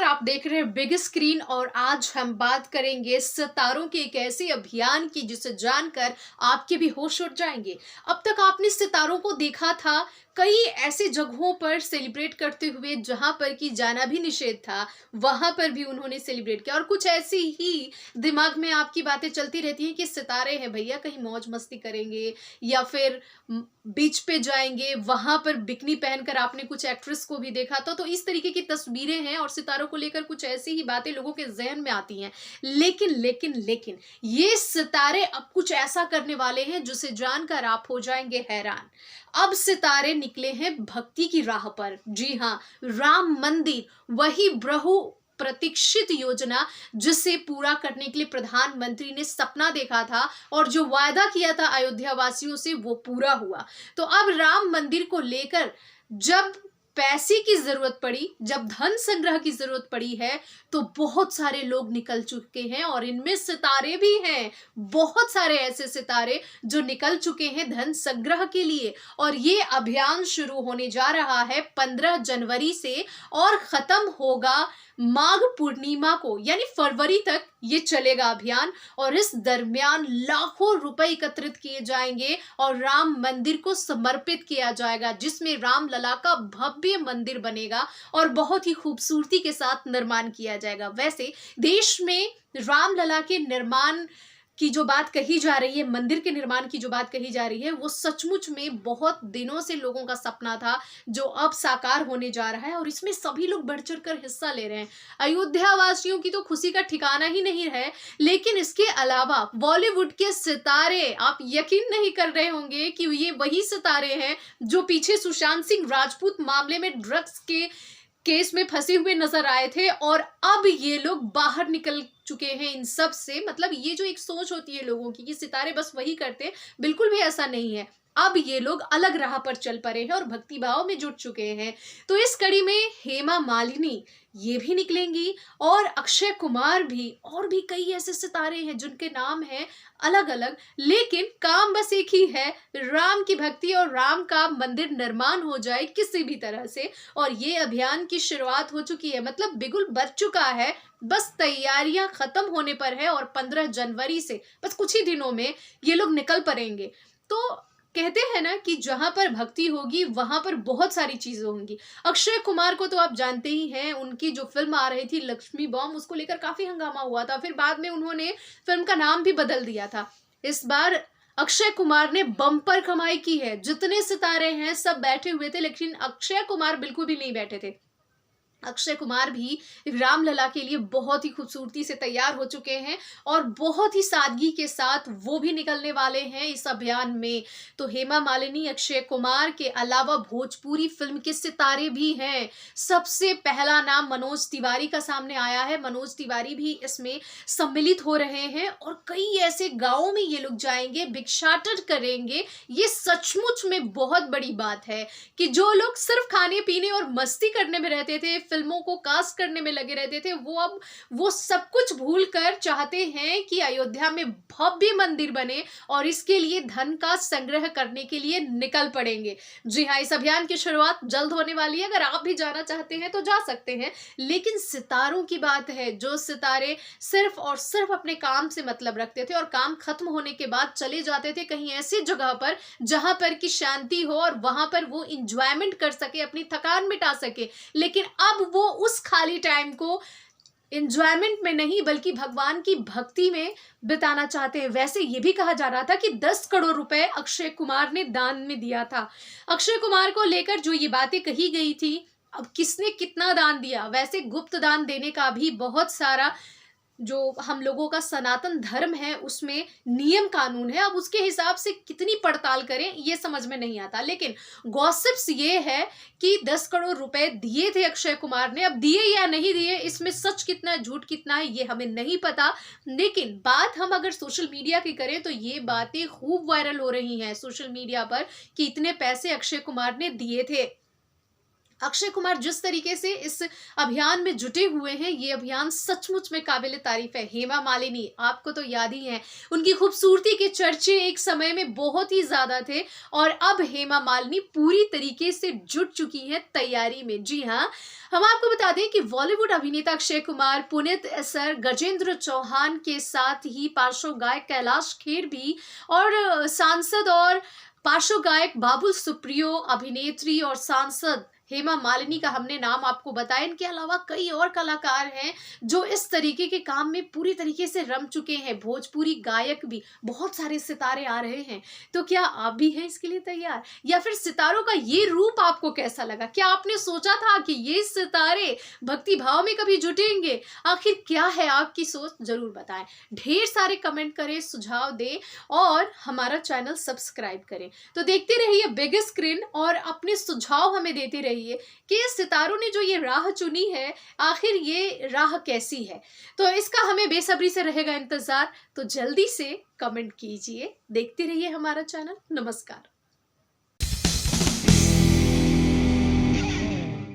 आप देख रहे हैं बिग स्क्रीन और आज हम बात करेंगे सितारों के एक ऐसे अभियान की जिसे जानकर आपके भी होश उड़ जाएंगे। अब तक आपने सितारों को देखा था कई ऐसे जगहों पर सेलिब्रेट करते हुए जहां पर कि जाना भी निषेध था, वहां पर भी उन्होंने सेलिब्रेट किया। और कुछ ऐसी ही दिमाग में आपकी बातें चलती रहती हैं कि सितारे हैं भैया, कहीं मौज मस्ती करेंगे या फिर बीच पे जाएंगे, वहां पर बिकनी पहनकर आपने कुछ एक्ट्रेस को भी देखा था। तो इस तरीके की तस्वीरें हैं और सितारों को लेकर कुछ ऐसी ही बातें लोगों के जहन में आती हैं। लेकिन लेकिन लेकिन ये सितारे अब कुछ ऐसा करने वाले हैं जिसे जानकर आप हो जाएंगे हैरान। अब सितारे निकले हैं भक्ति की राह पर। जी हाँ, राम मंदिर, वही बहु प्रतीक्षित योजना जिसे पूरा करने के लिए प्रधानमंत्री ने सपना देखा था और जो वायदा किया था अयोध्या वासियों से वो पूरा हुआ। तो अब राम मंदिर को लेकर जब पैसे की जरूरत पड़ी, जब धन संग्रह की जरूरत पड़ी है, तो बहुत सारे लोग निकल चुके हैं और इनमें सितारे भी हैं। बहुत सारे ऐसे सितारे जो निकल चुके हैं धन संग्रह के लिए। और ये अभियान शुरू होने जा रहा है 15 जनवरी से और खत्म होगा माघ पूर्णिमा को, यानी फरवरी तक ये चलेगा अभियान। और इस दरमियान लाखों रुपए एकत्रित किए जाएंगे और राम मंदिर को समर्पित किया जाएगा, जिसमें रामलला का भव्य मंदिर बनेगा और बहुत ही खूबसूरती के साथ निर्माण किया जाएगा। वैसे देश में रामलला के निर्माण की जो बात कही जा रही है, मंदिर के निर्माण की जो बात कही जा रही है, वो सचमुच में बहुत दिनों से लोगों का सपना था जो अब साकार होने जा रहा है और इसमें सभी लोग बढ़ चढ़कर हिस्सा ले रहे हैं। अयोध्या वासियों की तो खुशी का ठिकाना ही नहीं है। लेकिन इसके अलावा बॉलीवुड के सितारे, आप यकीन नहीं कर रहे होंगे कि ये वही सितारे हैं जो पीछे सुशांत सिंह राजपूत मामले में ड्रग्स के केस में फंसे हुए नजर आए थे और अब ये लोग बाहर निकल चुके हैं इन सब से। मतलब ये जो एक सोच होती है लोगों की कि सितारे बस वही करते, बिल्कुल भी ऐसा नहीं है। अब ये लोग अलग राह पर चल पड़े हैं और भक्ति भाव में जुट चुके हैं। तो इस कड़ी में हेमा मालिनी ये भी निकलेंगी और अक्षय कुमार भी, और भी कई ऐसे सितारे हैं जिनके नाम हैं अलग अलग, लेकिन काम बस एक ही है, राम की भक्ति और राम का मंदिर निर्माण हो जाए किसी भी तरह से। और ये अभियान की शुरुआत हो चुकी है, मतलब बिगुल बच चुका है, बस तैयारियां खत्म होने पर है और 15 जनवरी से बस कुछ ही दिनों में ये लोग निकल पड़ेंगे। तो कहते हैं ना कि जहां पर भक्ति होगी वहां पर बहुत सारी चीजें होंगी। अक्षय कुमार को तो आप जानते ही हैं, उनकी जो फिल्म आ रही थी लक्ष्मी बॉम्ब, उसको लेकर काफी हंगामा हुआ था। फिर बाद में उन्होंने फिल्म का नाम भी बदल दिया था। इस बार अक्षय कुमार ने बम्पर कमाई की है। जितने सितारे हैं सब बैठे हुए थे, लेकिन अक्षय कुमार बिल्कुल भी नहीं बैठे थे। अक्षय कुमार भी रामलला के लिए बहुत ही खूबसूरती से तैयार हो चुके हैं और बहुत ही सादगी के साथ वो भी निकलने वाले हैं इस अभियान में। तो हेमा मालिनी, अक्षय कुमार के अलावा भोजपुरी फिल्म के सितारे भी हैं। सबसे पहला नाम मनोज तिवारी का सामने आया है। मनोज तिवारी भी इसमें सम्मिलित हो रहे हैं और कई ऐसे गांवों में ये लोग जाएंगे, भिक्षाटन करेंगे। ये सचमुच में बहुत बड़ी बात है कि जो लोग सिर्फ खाने पीने और मस्ती करने में रहते थे, फिल्मों को कास्ट करने में लगे रहते थे, वो अब वो सब कुछ भूलकर चाहते हैं कि अयोध्या में भव्य मंदिर बने और इसके लिए धन का संग्रह करने के लिए निकल पड़ेंगे। जी हाँ, इस अभियान की शुरुआत जल्द होने वाली है। अगर आप भी जाना चाहते हैं तो जा सकते हैं। लेकिन सितारों की बात है, जो सितारे सिर्फ और सिर्फ अपने काम से मतलब रखते थे और काम खत्म होने के बाद चले जाते थे कहीं ऐसी जगह पर जहां पर की शांति हो और वहां पर वो इंजॉयमेंट कर सके, अपनी थकान मिटा सके। लेकिन अब वो उस खाली टाइम को एंजॉयमेंट में नहीं बल्कि भगवान की भक्ति में बिताना चाहते हैं। वैसे ये भी कहा जा रहा था कि 10 करोड़ रुपए अक्षय कुमार ने दान में दिया था। अक्षय कुमार को लेकर जो ये बातें कही गई थी, अब किसने कितना दान दिया, वैसे गुप्त दान देने का भी बहुत सारा जो हम लोगों का सनातन धर्म है उसमें नियम कानून है। अब उसके हिसाब से कितनी पड़ताल करें ये समझ में नहीं आता। लेकिन गॉसिप्स ये है कि 10 करोड़ रुपए दिए थे अक्षय कुमार ने। अब दिए या नहीं दिए, इसमें सच कितना है झूठ कितना है ये हमें नहीं पता। लेकिन बात हम अगर सोशल मीडिया की करें तो ये बातें खूब वायरल हो रही हैं सोशल मीडिया पर कि इतने पैसे अक्षय कुमार ने दिए थे। अक्षय कुमार जिस तरीके से इस अभियान में जुटे हुए हैं, ये अभियान सचमुच में काबिल तारीफ है। हेमा मालिनी, आपको तो याद ही है, उनकी खूबसूरती के चर्चे एक समय में बहुत ही ज्यादा थे और अब हेमा मालिनी पूरी तरीके से जुट चुकी हैं तैयारी में। जी हाँ, हम आपको बता दें कि बॉलीवुड अभिनेता अक्षय कुमार, पुनीत सर, गजेंद्र चौहान के साथ ही पार्श्व गायक कैलाश खेर भी और सांसद और पार्श्व गायक बाबुल सुप्रियो, अभिनेत्री और सांसद हेमा मालिनी का हमने नाम आपको बताया। इनके अलावा कई और कलाकार हैं जो इस तरीके के काम में पूरी तरीके से रम चुके हैं। भोजपुरी गायक भी, बहुत सारे सितारे आ रहे हैं। तो क्या आप भी हैं इसके लिए तैयार? या फिर सितारों का ये रूप आपको कैसा लगा? क्या आपने सोचा था कि ये सितारे भक्ति भाव में कभी जुटेंगे? आखिर क्या है आपकी सोच, जरूर बताएं। ढेर सारे कमेंट करें, सुझाव दें और हमारा चैनल सब्सक्राइब करें। तो देखते रहिए बिग स्क्रीन और अपने सुझाव हमें देते रहिए कि सितारों ने जो ये राह चुनी है, आखिर ये राह कैसी है। तो इसका हमें बेसब्री से रहेगा इंतजार। तो जल्दी से कमेंट कीजिए, देखते रहिए हमारा चैनल। नमस्कार।